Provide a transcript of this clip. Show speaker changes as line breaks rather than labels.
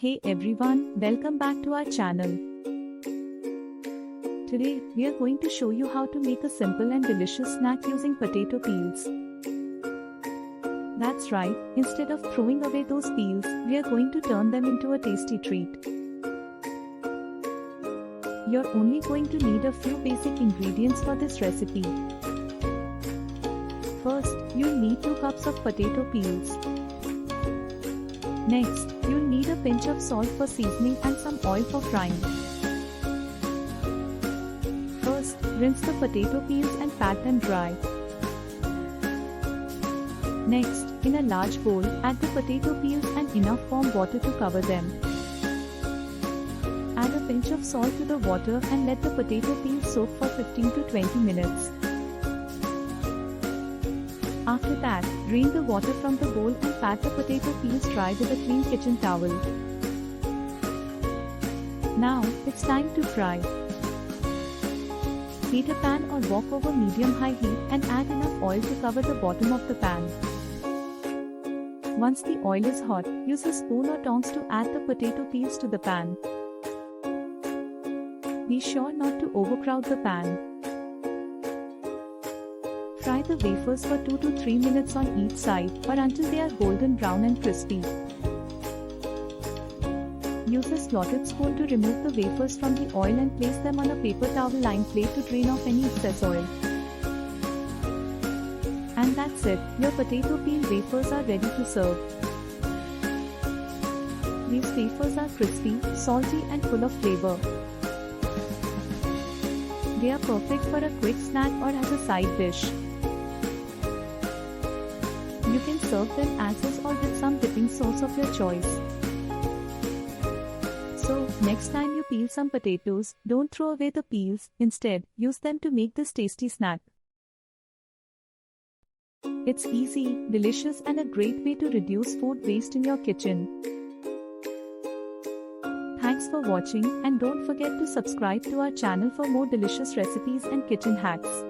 Hey everyone, welcome back to our channel. Today, we are going to show you how to make a simple and delicious snack using potato peels. That's right, instead of throwing away those peels, we are going to turn them into a tasty treat. You're only going to need a few basic ingredients for this recipe. First, you'll need 2 cups of potato peels. Next, you'll need a pinch of salt for seasoning and some oil for frying. First, rinse the potato peels and pat them dry. Next, in a large bowl, add the potato peels and enough warm water to cover them. Add a pinch of salt to the water and let the potato peels soak for 15 to 20 minutes. After that, drain the water from the bowl and pat the potato peels dry with a clean kitchen towel. Now, it's time to fry. Heat a pan or wok over medium-high heat and add enough oil to cover the bottom of the pan. Once the oil is hot, use a spoon or tongs to add the potato peels to the pan. Be sure not to overcrowd the pan. Fry the wafers for 2 to 3 minutes on each side or until they are golden brown and crispy. Use a slotted spoon to remove the wafers from the oil and place them on a paper towel-lined plate to drain off any excess oil. And that's it, your potato peel wafers are ready to serve. These wafers are crispy, salty and full of flavor. They are perfect for a quick snack or as a side dish. You can serve them as is or with some dipping sauce of your choice. So, next time you peel some potatoes, don't throw away the peels, instead, use them to make this tasty snack. It's easy, delicious and a great way to reduce food waste in your kitchen. Thanks for watching and don't forget to subscribe to our channel for more delicious recipes and kitchen hacks.